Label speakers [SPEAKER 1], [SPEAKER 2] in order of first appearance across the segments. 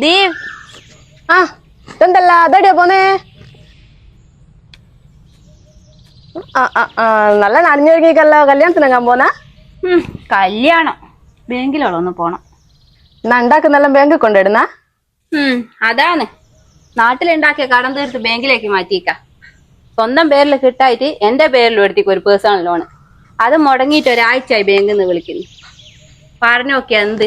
[SPEAKER 1] ദീപ്
[SPEAKER 2] ആ ഇതെന്തല്ല അതെടിയാ പോന്നേ? നല്ല നനഞ്ഞൊരുങ്ങിക്കല്ലോ. കല്യാണത്തിനെങ്ങാൻ പോന്നാ?
[SPEAKER 1] കല്യാണം ബാങ്കിലോളൊന്ന് ഒന്ന് പോണം.
[SPEAKER 2] എന്നാ ഉണ്ടാക്കുന്നെല്ലാം ബാങ്കിൽ കൊണ്ടിടുന്ന?
[SPEAKER 1] അതാണ് നാട്ടിലുണ്ടാക്കിയ കടം തീർത്ത് ബാങ്കിലേക്ക് മാറ്റിക്ക. സ്വന്തം പേരിൽ കിട്ടായിട്ട് എന്റെ പേരിലും എടുത്തേക്ക് ഒരു പേഴ്സണൽ ലോണ്. അത് മുടങ്ങിയിട്ട് ഒരാഴ്ചയായി ബാങ്കിൽ നിന്ന് വിളിക്കുന്നു. പറഞ്ഞു നോക്കിയാ എന്ത്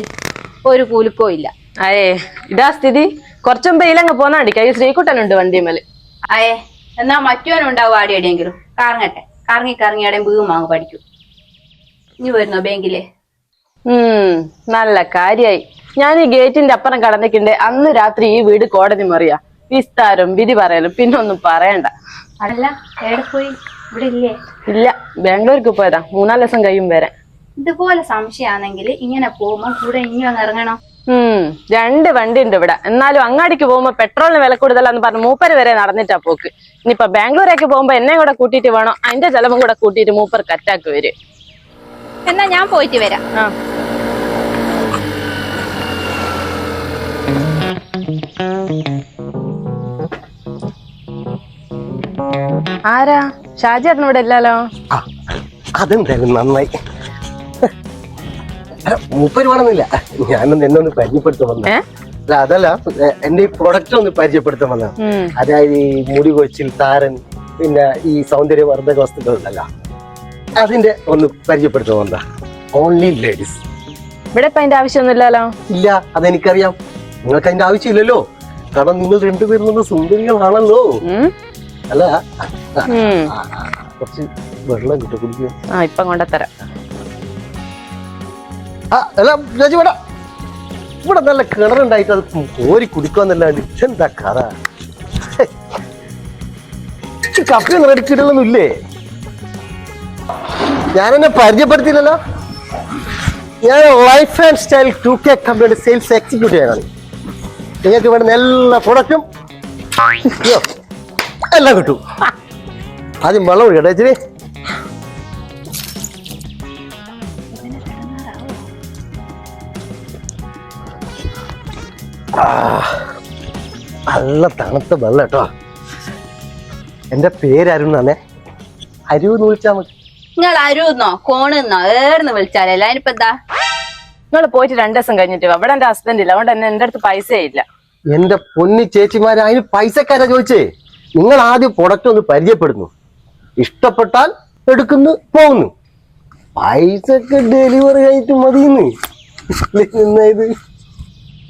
[SPEAKER 1] ഒരു കൂലിക്കോ ഇല്ല.
[SPEAKER 2] അയേ ഇതാ സ്ഥിതി. കുറച്ചും പേയിലങ്ങ് പോന്നാണ്ടി. കൈ ശ്രീകുട്ടനുണ്ട് വണ്ടിമേല്.
[SPEAKER 1] അയേ എന്നാ മറ്റവനും ഉണ്ടാവും ആടെ എവിടെയെങ്കിലും കറങ്ങട്ടെ. കറങ്ങി കറങ്ങി അവിടെ വീം വാങ്ങ് പഠിക്കും. ഇനി വരുന്നോ ബാങ്കിലെ?
[SPEAKER 2] നല്ല കാര്യായി. ഞാൻ ഈ ഗേറ്റിന്റെ അപ്പുറം കടന്നിട്ടുണ്ട്. അന്ന് രാത്രി ഈ വീട് കോടതി മറിയാ. വിസ്താരം വിധി പറയലും പിന്നെ ഒന്നും പറയണ്ട.
[SPEAKER 1] അല്ല എവിടെ പോയി? ഇവിടെ ഇല്ലേ?
[SPEAKER 2] ഇല്ല, ബാംഗ്ലൂർക്ക് പോയതാ. 3-4 ദിവസം കഴിയും വരാൻ.
[SPEAKER 1] ഇതുപോലെ സംശയമാണെങ്കിൽ ഇങ്ങനെ പോകുമ്പോ കൂടെ ഇനി അങ്ങ് ഇറങ്ങണം.
[SPEAKER 2] 2 വണ്ടി ഉണ്ട് ഇവിടെ. എന്നാലും അങ്ങാടിക്ക് പോകുമ്പോ പെട്രോളിന് വില കൂടുതലാന്ന് പറഞ്ഞ് മൂപ്പര് വരെ നടന്നിട്ടാ പോക്ക്. ഇനിയിപ്പൊ ബാംഗ്ലൂരേക്ക് പോകുമ്പോ എന്നെ കൂടെ കൂട്ടിയിട്ട് വേണം. അതിന്റെ ചെലവും കൂടെ കൂട്ടിയിട്ട് മൂപ്പർക്ക് അറ്റാക്ക് വരും.
[SPEAKER 1] എന്നാ ഞാൻ പോയിട്ട് വരാം.
[SPEAKER 2] ആരാ? ഷാജിയേട്ടൻ ഇവിടെ ഇല്ലല്ലോ.
[SPEAKER 3] അതെന്തായാലും നന്നായി. മൂപ്പര് വേണമെന്നില്ല, ഞാനൊന്ന് എന്നെ ഒന്ന് പരിചയപ്പെടുത്താൻ വന്ന. അതല്ല, എന്റെ ഈ പ്രൊഡക്റ്റ് ഒന്ന് പരിചയപ്പെടുത്താൻ വന്ന. അതായത് ഈ മുടി കൊഴിച്ചിൽ, താരൻ, പിന്നെ ഈ സൗന്ദര്യവർദ്ധക വസ്തുക്കൾ ഉണ്ടല്ലോ, അതിന്റെ ഒന്ന് പരിചയപ്പെടുത്താൻ വന്ന. Only ladies.
[SPEAKER 2] ഇവിടെ ഇപ്പൊ അതിന്റെ ആവശ്യമൊന്നുമില്ലല്ലോ.
[SPEAKER 3] ഇല്ല, അതെനിക്കറിയാം. നിങ്ങൾക്ക് അതിന്റെ ആവശ്യമില്ലല്ലോ. കാരണം നിങ്ങൾ രണ്ടുപേരും സുന്ദരികളാണല്ലോ. അല്ല, കുറച്ച് വെള്ളം കിട്ടും കുടിക്കുക.
[SPEAKER 2] ഇപ്പം കൊണ്ടുത്തരാം.
[SPEAKER 3] ഇവിടെ നല്ല കിണറുണ്ടായിട്ട് അത് കോരി കുടിക്കാന്നല്ലാണ്ട് എന്താ കഥ? കപ്പയൊന്നും റെഡിക്കിടലൊന്നുമില്ലേ? ഞാനെന്നെ പരിചയപ്പെടുത്തിയില്ലല്ലോ. ഞാൻ ലൈഫ് ആൻഡ് സ്റ്റൈൽ 2K കമ്പനിയുടെ സെയിൽസ് എക്സിക്യൂട്ടീവ് ആണ്. നിങ്ങൾക്ക് ഇവിടെ എല്ലാ പ്രൊഡക്റ്റും എല്ലാം കിട്ടും. ആദ്യം വെള്ളം ഒഴിക്കട്ടെ ഇച്ചിരി. നല്ല തണുത്ത വെള്ളം കേട്ടോ. എന്റെ പേര് അരുൺ തന്നെ. അരുന്ന് വിളിച്ചാൽ മതി.
[SPEAKER 1] നിങ്ങൾ അരുന്നോ കോണെന്നോ ഏർന്ന് വിളിച്ചാലേ. അതിനിപ്പോ എന്താ?
[SPEAKER 2] നിങ്ങൾ പോയിട്ട് 2 ദിവസം കഴിഞ്ഞിട്ട് ഇവിടെ എന്റെ ഹസ്ബൻഡ് ഇല്ല. അതുകൊണ്ട് തന്നെ എന്റെ അടുത്ത് പൈസ ഇല്ല.
[SPEAKER 3] എന്റെ പൊന്നി ചേച്ചിമാര്, അതിന് പൈസക്കാരാ ചോദിച്ചേ. നിങ്ങൾ ആദ്യം പ്രൊഡക്റ്റ് ഒന്ന് പരിചയപ്പെടുന്നു, ഇഷ്ടപ്പെട്ടാൽ എടുക്കുന്നു, പോകുന്നു. പൈസക്ക് ഡെലിവറി ആയിട്ട് മതിയെന്ന്. ഇത്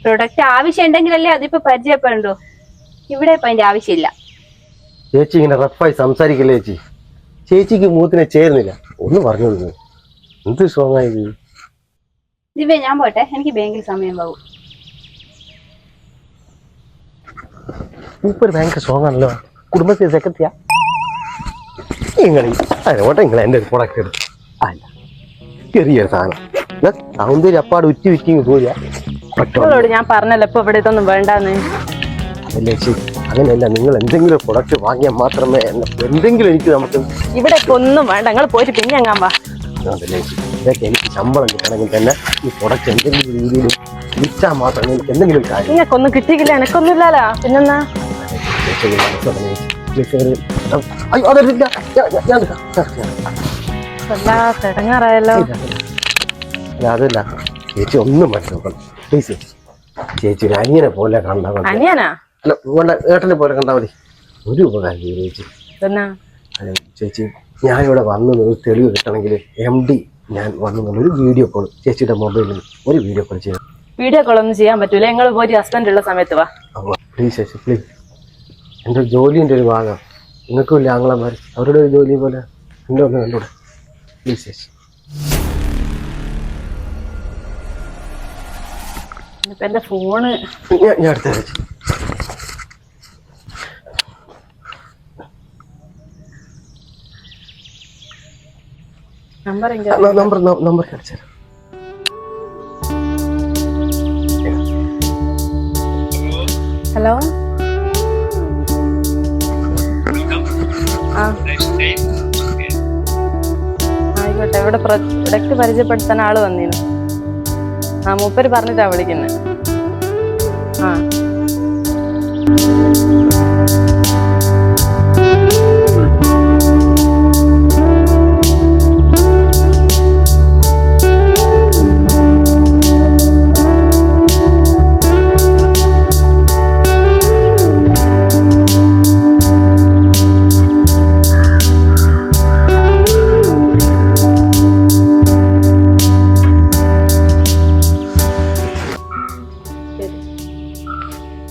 [SPEAKER 1] പ്രൊഡക്റ്റ് ആവശ്യം ഉണ്ടെങ്കിലല്ലേ അതിപ്പോ പരിചയപ്പെടണ്ടോ. ഇവിടെ ഇപ്പൊ അതിന്റെ ആവശ്യമില്ല.
[SPEAKER 3] ചേച്ചി ഇങ്ങനെ റഫായി സംസാരിക്കല്ലേ ചേച്ചി. ചേച്ചിക്ക് മൂത്തിനെ ചേരുന്നില്ല. ഒന്ന് പറഞ്ഞോളൂ. എന്ത് സ്ട്രോങ് ആയത്.
[SPEAKER 1] ദിവ്യ ഞാൻ പോട്ടെ, എനിക്ക് ബാങ്കിൽ സമയം പോകും.
[SPEAKER 3] മൂപ്പര് ഭയങ്കര സ്ട്രോങ് ആണല്ലോ. കുടുംബശ്രീ സെക്രട്ടറിയാ നിങ്ങൾ. അതിനോട്ടെ നിങ്ങൾ എൻ്റെ ഒരു പ്രൊഡക്റ്റ് എടുത്തു. അല്ല, ചെറിയൊരു സാധനം സൗന്ദര്യം അപ്പാട് ഉറ്റി വിറ്റിങ് പോരാ.
[SPEAKER 2] നിങ്ങളോട് ഞാൻ പറഞ്ഞല്ലോ ഇപ്പൊ ഇവിടെ ഇതൊന്നും വേണ്ടാന്ന്.
[SPEAKER 3] അതല്ലേ ചേച്ചി, അങ്ങനെയല്ല. നിങ്ങൾ എന്തെങ്കിലും പ്രൊഡക്റ്റ് വാങ്ങിയാൽ മാത്രമേ എന്തെങ്കിലും എനിക്ക് നമുക്ക്
[SPEAKER 2] ഇവിടെ ഇപ്പൊ ഒന്നും വേണ്ട. നിങ്ങൾ പോയിട്ട് പിന്നെ എങ്ങാൻ വാ.
[SPEAKER 3] അതല്ലേ ചേച്ചി, ഇതൊക്കെ എനിക്ക് ശമ്പളം കിട്ടണമെങ്കിൽ തന്നെ ഈ പ്രൊഡക്റ്റ് എന്തെങ്കിലും രീതിയിൽ വിറ്റാൽ മാത്രമേ എനിക്ക് എന്തെങ്കിലും കാര്യം.
[SPEAKER 2] നിങ്ങൾക്കൊന്നും കിട്ടിയില്ല, എനക്കൊന്നും ഇല്ലല്ലോ. പിന്നെന്നാ തിടങ്ങാറായല്ലോ.
[SPEAKER 3] അതല്ല ചേച്ചി, ഒന്നും മനസ്സിലാക്കണം പ്ലീസ്. ചേച്ചി ഒരു അനിയനെ പോലെ കണ്ടാൽ മതി.
[SPEAKER 2] അനിയനാ?
[SPEAKER 3] അല്ല, ഏട്ടനെ പോലെ കണ്ടാൽ മതി. ഒരു ഉപകാരം ചേച്ചി. ചേച്ചി, ഞാനിവിടെ വന്നു ഒരു തെളിവ് കിട്ടണമെങ്കിൽ MD ഞാൻ വന്നു വീഡിയോ കോൾ, ചേച്ചിയുടെ മൊബൈലിൽ ഒരു വീഡിയോ കോൾ ചെയ്യാം.
[SPEAKER 2] വീഡിയോ കോൾ ഒന്നും ചെയ്യാൻ പറ്റൂല. നിങ്ങൾ പോയിട്ട് ഹസ്ബൻഡ് ഉള്ള സമയത്ത് വാ.
[SPEAKER 3] പ്ലീസ് ചേച്ചി, പ്ലീസ്. എൻ്റെ ജോലിൻ്റെ ഒരു ഭാഗം. നിങ്ങൾക്കും ഇല്ല ആങ്ങളമാർ, അവരുടെ ഒരു ജോലി പോലെ എൻ്റെ ഒന്ന് കണ്ടൂടെ പ്ലീസ് ചേച്ചി.
[SPEAKER 2] ഇപ്പൊ എന്റെ ഫോണ്
[SPEAKER 3] ഞാൻ എടുത്ത ചേച്ചി. നമ്പർ കാണിച്ചു.
[SPEAKER 2] ഹലോ. ആയിക്കോട്ടെ. ഇവിടെ പ്രൊഡക്റ്റ് പരിചയപ്പെടുത്താൻ ആള് വന്നിരുന്നു. മൂപ്പര് പറഞ്ഞിട്ടാ വിളിക്കുന്നത്. ആ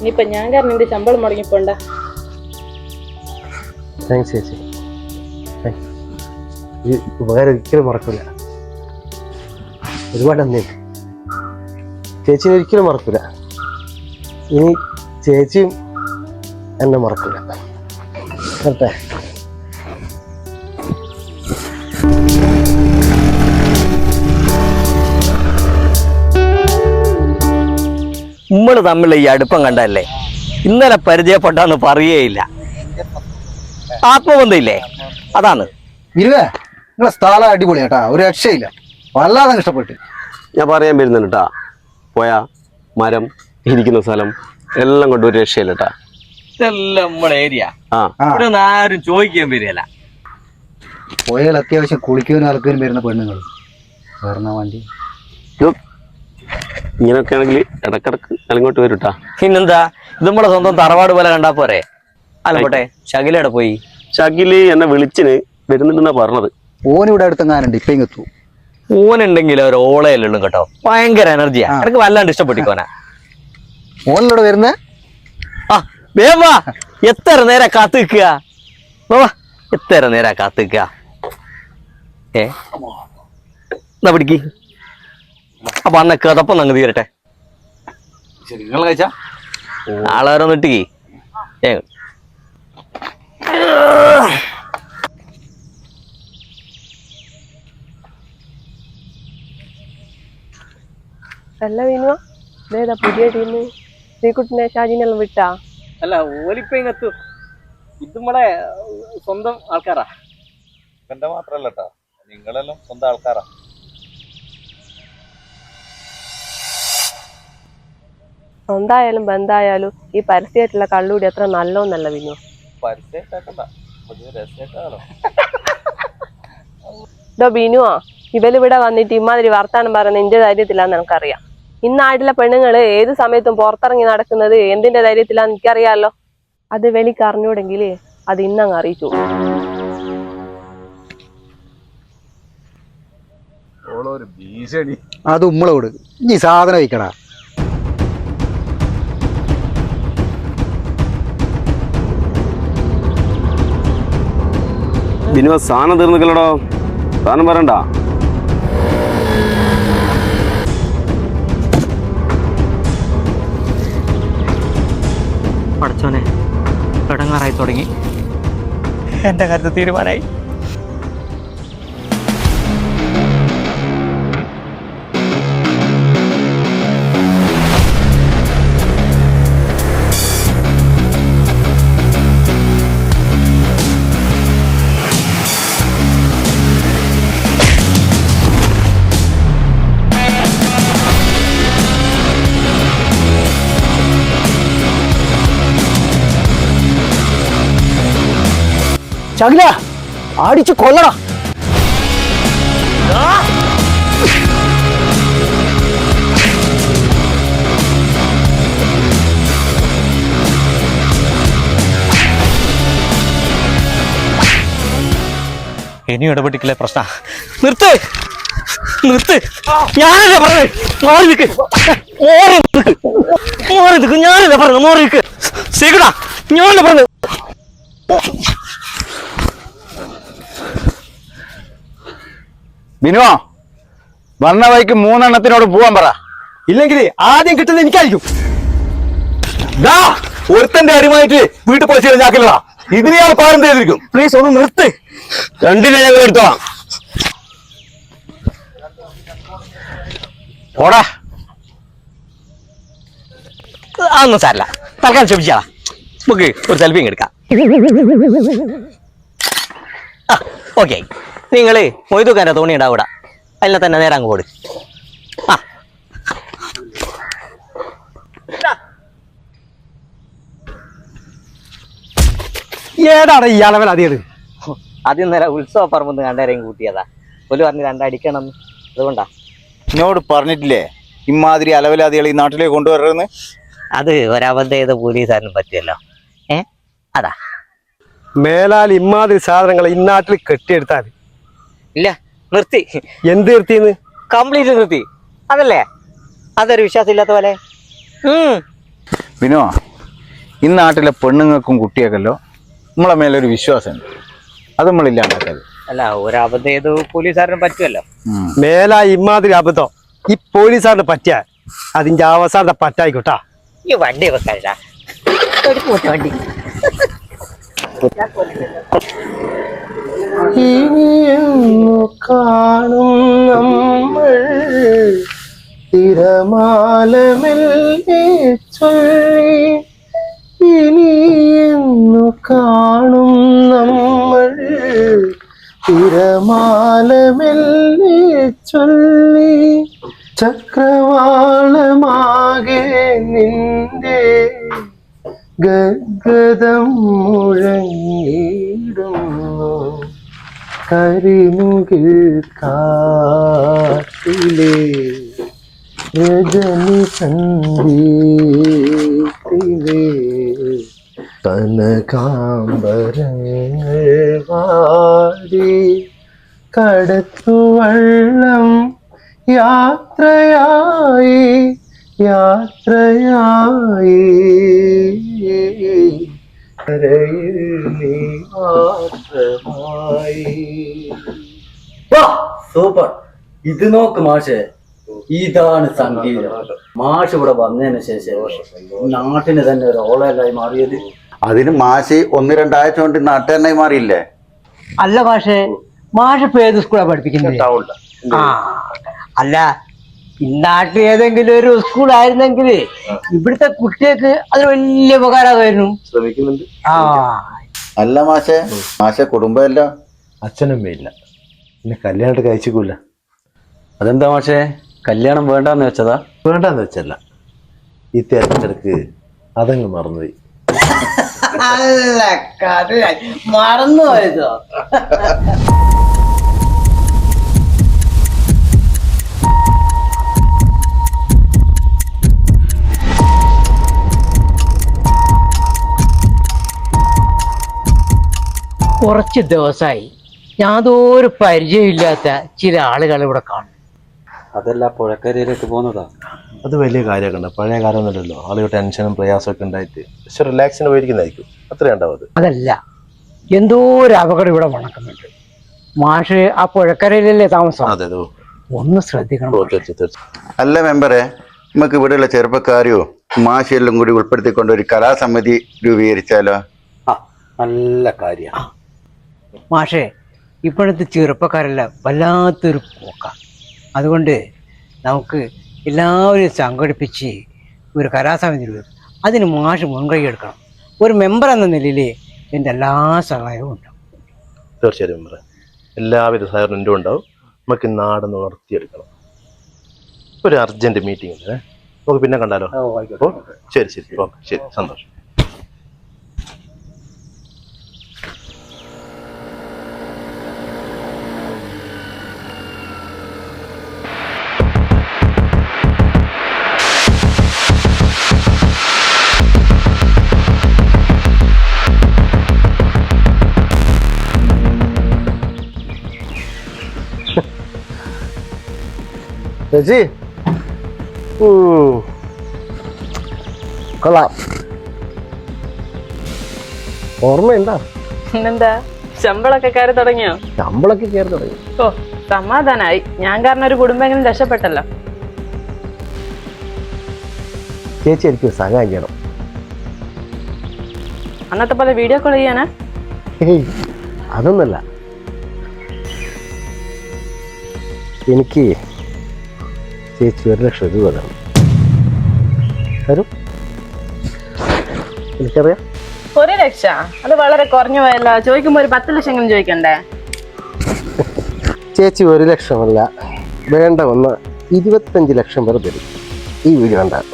[SPEAKER 2] ഇനിയിപ്പൊ ഞാൻ കാരണം എന്റെ ശമ്പളം മുടങ്ങിപ്പോണ്ട.
[SPEAKER 3] താങ്ക്സ് ചേച്ചി. ഈ ഉപകാരം ഒരിക്കലും മറക്കില്ല. ഒരുപാട് നന്ദി. ചേച്ചിനെ ഒരിക്കലും മറക്കില്ല. ഇനി ചേച്ചിയും എന്നെ മറക്കില്ല. കേട്ടെ.
[SPEAKER 4] നമ്മള് തമ്മിലുള്ള ഈ അടുപ്പം കണ്ടല്ലേ ഇന്നലെ പരിചയപ്പെട്ടാന്ന് പറയേയില്ല. ആത്മബന്ധമില്ലേ അതാണ്.
[SPEAKER 5] നിങ്ങളെ സ്ഥലം അടിപൊളിയാട്ടാ, ഒരു രക്ഷയില്ല. വല്ലാതെ ഇഷ്ടപ്പെട്ടു.
[SPEAKER 6] ഞാൻ പറയാൻ വരുന്നുണ്ട് കേട്ടാ. പോയ മരം ഇരിക്കുന്ന സ്ഥലം എല്ലാം കൊണ്ട് ഒരു രക്ഷയില്ല കേട്ടാ.
[SPEAKER 4] ഇതെല്ലാം നമ്മളെ ഏരിയ.
[SPEAKER 6] ആ
[SPEAKER 4] ഇവിടെ ഒന്നും ആരും ചോദിക്കാൻ വരികയല്ല.
[SPEAKER 5] പോയാൽ അത്യാവശ്യം കുളിക്കാനും അലക്കാനും വരുന്ന പെണ്ണുങ്ങൾ വേറെ വണ്ടി.
[SPEAKER 6] ഇങ്ങനെയൊക്കെ ആണെങ്കിൽ ഇടക്കിടക്ക് അലിങ്ങോട്ട് വരും കേട്ടാ.
[SPEAKER 4] പിന്നെന്താ, ഇത് നമ്മളെ സ്വന്തം തറവാട് പോലെ കണ്ടാ പോരെ. അല്ലപ്പോട്ടെ ശകിലയുടെ പോയി.
[SPEAKER 6] ഷകില് എന്നെ വിളിച്ചിന് വരുന്നുണ്ടെന്നാ പറഞ്ഞത്.
[SPEAKER 5] ഓനിവിടെ അടുത്തെങ്ങാനുണ്ട്, ഇപ്പൊ ഇങ്ങെത്തു.
[SPEAKER 4] ഓനുണ്ടെങ്കിൽ ഒരു ഓളയല്ലുള്ളൂ കേട്ടോ. ഭയങ്കര എനർജിയാ. എനിക്ക് വല്ലാണ്ട് ഇഷ്ടപ്പെട്ടിക്കോനാ.
[SPEAKER 5] ഓനിലൂടെ വരുന്നേ.
[SPEAKER 4] ആ വേവാ, എത്ര നേരം കാത്തു നിൽക്കുക. എത്ര നേരം കാത്തു നിൽക്കുക. എന്നാ പിടിക്ക്. അപ്പൊ അന്നൊക്കെ അതപ്പം അങ്ങ് തീരട്ടെ.
[SPEAKER 5] നിങ്ങൾ കഴിച്ചാ
[SPEAKER 4] ആളാരോ നിട്ടിക്ക്.
[SPEAKER 2] അല്ല വിനുവാ, ഇതേതാ പുതിയ ടീം? ശ്രീകുട്ടിനെ ഷാജിനെല്ലാം വിട്ടാ?
[SPEAKER 4] അല്ല ഓലിപ്പ ഇങ്ങത്തു. ഇത് നമ്മളെ സ്വന്തം ആൾക്കാരാ.
[SPEAKER 7] എന്റെ മാത്രല്ല കേട്ടാ, നിങ്ങളെല്ലാം സ്വന്തം ആൾക്കാരാ.
[SPEAKER 2] സ്വന്തമായാലും ബന്ധായാലും ഈ പരസ്യമായിട്ടുള്ള കള്ളുകൂടി അത്ര നല്ലോന്നല്ല വിനു.
[SPEAKER 7] പരസ്യമായിട്ടാക്കണ്ട, പൊതുവെ രസമായിട്ടാണോ?
[SPEAKER 2] ഇതോ ബിനുവാ, ഇവലിവിടെ വന്നിട്ട് ഇമാതിരി വർത്താനം പറയുന്ന എന്റെ ധൈര്യത്തിലാന്ന് എനിക്കറിയാം. ഇന്നാട്ടിലെ പെണ്ണുങ്ങള് ഏത് സമയത്തും പുറത്തിറങ്ങി നടക്കുന്നത് എന്തിന്റെ ധൈര്യത്തിലാന്ന് എനിക്കറിയാലോ. അത് വെളിക്ക് അറിഞ്ഞൂടെങ്കിൽ അത് ഇന്നങ്ങ് അറിയിച്ചു.
[SPEAKER 5] അത് ഉമ്മളോട് ഈ സാധനം വയ്ക്കടാ.
[SPEAKER 6] ബിനുവ സാധനം തീർന്നിക്കല്ലടോ. സാധനം പറയണ്ട.
[SPEAKER 4] പഠിച്ചോനെ തുടങ്ങാറായി തുടങ്ങി. എന്റെ കാര്യത്തിൽ തീരുമാനമായി.
[SPEAKER 3] ശകില അടിച്ചു കൊല്ലടാ.
[SPEAKER 4] ഇനിയും ഇടപെട്ടിക്കില്ലേ പ്രശ്ന. നിർത്ത് നിർത്ത്. ഞാനല്ലേ പറഞ്ഞത് മാറി നിൽക്ക്. മാറി നിൽക്ക്. ഞാനല്ലേ പറഞ്ഞു മാറി നിൽക്ക്. ശരിടാ, ഞാനല്ലേ പറഞ്ഞു.
[SPEAKER 5] ബിനുവാ, വന്ന വഴിക്ക് 3 എണ്ണത്തിനോട് പോവാൻ പറ.
[SPEAKER 3] ഇല്ലെങ്കിൽ ആദ്യം കിട്ടുന്നത് എനിക്കായിരിക്കും. ഒരുത്തന്റെ അടിമായിട്ട് വീട്ടിൽ പോയി ഞാക്കില്ലടാ. ഇതിനെ ഞാൻ പാരം ചെയ്തിരിക്കും. പ്ലീസ് ഒന്ന് നിർത്ത്.
[SPEAKER 6] രണ്ടിനെ ഞങ്ങൾ എടുത്തോളാം.
[SPEAKER 3] ഓടാ.
[SPEAKER 4] അതൊന്നും സാരല്ല, തൽക്കാലം ക്ഷമിച്ചാളാ. നമുക്ക് ഒരു സെൽഫി എടുക്കാം. ഓക്കെ, നിങ്ങള് മൊയ്തുക്കാൻ്റെ തോണി ഉണ്ടാവും ഇവിടെ. അതിനെ തന്നെ നേരെ അങ്ങ് പോട്.
[SPEAKER 3] ഏതാണ് ഈ അലവലാതികള്?
[SPEAKER 4] അത് ഇന്നലെ ഉത്സവ പറമ്പ് കണ്ടേരെയും കൂട്ടിയതാ. ഒരു പറഞ്ഞ് രണ്ടടിക്കണം, അതുകൊണ്ടാ.
[SPEAKER 7] എന്നോട് പറഞ്ഞിട്ടില്ലേ ഇമാതിരി അലവലാദികൾ ഈ നാട്ടിലേക്ക് കൊണ്ടുവരരുന്ന്?
[SPEAKER 4] അത് ഒരബദ്ധം ചെയ്ത പോലീസുകാരനും പറ്റിയല്ലോ. അതാ.
[SPEAKER 3] മേലാൽ ഇമാതിരി സാധനങ്ങൾ ഈ നാട്ടിൽ കെട്ടിയെടുത്താൽ
[SPEAKER 4] ഇല്ല, നിർത്തി.
[SPEAKER 3] എന്ത് നിർത്തിയെന്ന്?
[SPEAKER 4] കംപ്ലീറ്റ് നിർത്തി. അതല്ലേ അതൊരു വിശ്വാസം ഇല്ലാത്ത പോലെ.
[SPEAKER 7] വിനോ, ഈ നാട്ടിലെ പെണ്ണുങ്ങൾക്കും കുട്ടിയൊക്കെല്ലോ നമ്മളെ മേലൊരു വിശ്വാസമുണ്ട്. അത് നമ്മളില്ലാണ്ടാക്കത്.
[SPEAKER 4] അല്ല, ഒരബദ്ധം ചെയ്ത് പോലീസുകാരനും പറ്റുമല്ലോ.
[SPEAKER 3] മേലാ ഇമാതിരി അബദ്ധം ഈ പോലീസുകാരന് പറ്റിയ അതിന്റെ അവസാനത്തെ പറ്റായിക്കോട്ടാ.
[SPEAKER 4] ഈ വണ്ടി വെക്കാ വണ്ടി.
[SPEAKER 3] കാണും നമ്മൾ തിരമാലമെല്ലേ ചൊല്ലി, ഇനിയെന്നു കാണും നമ്മൾ തിരമാലമെല്ലേ ചൊല്ലി, ചക്രവാളമാകെ നിന്റെ ഗദ്ഗതം മുഴങ്ങിടുന്നു, കരിമുകിൽ കാട്ടിലെ രജനി സന്ധ്യയിലെ കനകാംബരങ്ങൾ വാടി കടത്തുവള്ളം യാത്രയായി യാത്രയായി, കരയിൽ നീ മാത്രമായി.
[SPEAKER 8] സൂപ്പർ. ഇത് നോക്ക് മാഷെ, ഇതാണ് സംഗീതം. മാഷ് ഇവിടെ വന്നതിന് ശേഷം നാട്ടിന് തന്നെ ഒരു ഓളലായി മാറിയത്.
[SPEAKER 9] അതിന് മാഷ് 1-2 ആഴ്ച കൊണ്ട് നാട്ടുകാരനായി മാറിയില്ലേ?
[SPEAKER 10] അല്ല മാഷ് ഇപ്പൊ ഏത് സ്കൂളാ പഠിപ്പിക്കുന്നത്? അല്ല, ഇന്നാട്ടിൽ ഏതെങ്കിലും ഒരു സ്കൂൾ ആയിരുന്നെങ്കിൽ ഇവിടുത്തെ കുട്ടികൾക്ക് അത് വലിയ ഉപകാരമായിരുന്നു.
[SPEAKER 3] ശ്രമിക്കുന്നുണ്ട്.
[SPEAKER 9] അല്ല മാഷെ കുടുംബമല്ല,
[SPEAKER 3] അച്ഛനമ്മയില്ല, പിന്നെ കല്യാണം കഴിച്ചിക്കൂല.
[SPEAKER 8] അതെന്താ മാഷെ, കല്യാണം വേണ്ടാന്ന് വെച്ചതാ?
[SPEAKER 3] വേണ്ടാന്ന് വെച്ചല്ല, ഈ തിരഞ്ഞെടുക്ക് അതങ്ങ് മറന്നുപോയി.
[SPEAKER 10] അല്ല കഥ മറന്നു പോയതോ? കുറച്ച് ദിവസമായി യാതൊരു പരിചയമില്ലാത്ത ചില ആളുകൾ ഇവിടെ കാണും.
[SPEAKER 8] അതല്ല, പുഴക്കരയിലേക്ക് പോകുന്നതാ.
[SPEAKER 3] അത് വലിയ കാര്യമൊക്കെ പഴയ കാലമൊന്നുമല്ലല്ലോ. ആളുകൾ ടെൻഷനും പ്രയാസമൊക്കെ ഉണ്ടായിട്ട് പക്ഷെ റിലാക്സിന് പോയിരിക്കുന്നതായിരിക്കും, അത്രയും ഉണ്ടാവും. അത്
[SPEAKER 10] അതല്ല, എന്തോ ഒരു അപകടം ഇവിടെ നടക്കുന്നുണ്ട്. മാഷ് ആ പുഴക്കരയിലല്ലേ താമസം?
[SPEAKER 3] അതെ,
[SPEAKER 10] ഒന്ന് ശ്രദ്ധിക്കണം.
[SPEAKER 9] അല്ല മെമ്പറെ, നമുക്ക് ഇവിടെയുള്ള ചെറുപ്പക്കാരെയോ മാഷെല്ലാം കൂടി ഉൾപ്പെടുത്തിക്കൊണ്ട് ഒരു കലാസമിതി രൂപീകരിച്ചാലോ?
[SPEAKER 8] നല്ല കാര്യം.
[SPEAKER 10] മാഷേ, ഇപ്പോഴത്തെ ചെറുപ്പക്കാരെല്ലാം വല്ലാത്തൊരു പോക്കാണ്. അതുകൊണ്ട് നമുക്ക് എല്ലാവരും സംഘടിപ്പിച്ച് ഒരു കലാസമിതി രൂപം, അതിന് മാഷ് മുൻകൈ എടുക്കണം. ഒരു മെമ്പർ എന്ന നിലയിൽ എൻ്റെ എല്ലാ സഹായവും ഉണ്ടാവും.
[SPEAKER 3] തീർച്ചയായും മെമ്പറെ, എല്ലാവിധ സഹകരണവും ഉണ്ടാവും. നമുക്ക് നാടൊന്ന് ഉണർത്തിയെടുക്കണം. ഒരു അർജന്റ് മീറ്റിംഗ് ഉണ്ട്, നമുക്ക് പിന്നെ കണ്ടാലോ? ശരി ശരി, ഓക്കെ, ശരി, സന്തോഷം. ചേച്ചി, കൊള്ളാം. ഓർമ്മയുണ്ടാ?
[SPEAKER 2] പിന്നെന്താ, ശമ്പളൊക്കെ കയറി തുടങ്ങിയോ?
[SPEAKER 3] ശമ്പളൊക്കെ കയറി തുടങ്ങി.
[SPEAKER 2] ഓ, സമാധാനായി. ഞാൻ കാരണം ഒരു കുടുംബമെങ്കിലും രക്ഷപ്പെട്ടല്ലോ.
[SPEAKER 3] ചേച്ചി എനിക്ക് സഹായം ചെയ്യണം.
[SPEAKER 2] അന്നത്തെ പോലെ വീഡിയോ കോൾ ചെയ്യാനാ?
[SPEAKER 3] അതൊന്നല്ല, എനിക്ക് ചേച്ചി 1 ലക്ഷം രൂപ തരണം. എനിക്കറിയാം.
[SPEAKER 2] 1 ലക്ഷം? അത് വളരെ കുറഞ്ഞു പോയല്ലോ. ചോദിക്കുമ്പോ ഒരു 10 ലക്ഷമെങ്കിലും ചോദിക്കണ്ടേ?
[SPEAKER 3] ചേച്ചി 1 ലക്ഷമല്ല, വേണ്ട വന്ന് 25 ലക്ഷം വരെ തരും ഈ വീഡിയോ കണ്ടാൽ.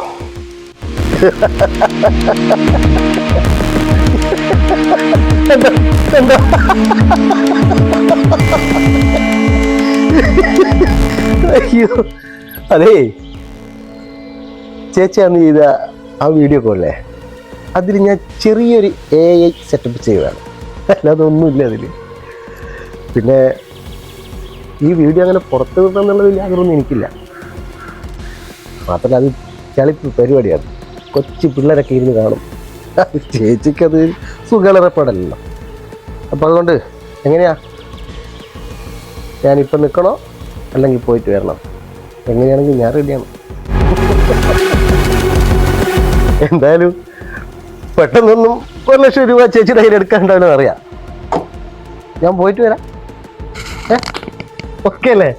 [SPEAKER 3] എന്താ അയ്യോ അതേ ചേച്ചി അന്ന് ചെയ്ത ആ വീഡിയോ കോളേ അതിൽ ഞാൻ ചെറിയൊരു AI സെറ്റപ്പ് ചെയ്തതാണ്, അല്ലാതെ ഒന്നുമില്ല അതിൽ. പിന്നെ ഈ വീഡിയോ അങ്ങനെ പുറത്ത് വിടണമെന്നുള്ള വലിയ ആഗ്രഹമൊന്നും എനിക്കില്ല. മാത്രമല്ല അത് ചളിപ്പ് പരിപാടിയാണ്, കൊച്ചു പിള്ളേരൊക്കെ ഇരുന്ന് കാണും. ചേച്ചിക്കത് സുഖലറപ്പെടല്ലോ. അപ്പം അതുകൊണ്ട് എങ്ങനെയാ, ഞാനിപ്പം നിൽക്കണോ അല്ലെങ്കിൽ പോയിട്ട് വരണം? എങ്ങനെയാണെങ്കിൽ ഞാൻ റെഡിയാണ്. എന്തായാലും പെട്ടെന്നൊന്നും 1,00,000 രൂപ ചേച്ചിയുടെ കയ്യിൽ എടുക്കാണ്ടാവും അറിയാം. ഞാൻ പോയിട്ട് വരാം. ഓക്കെ അല്ലേ?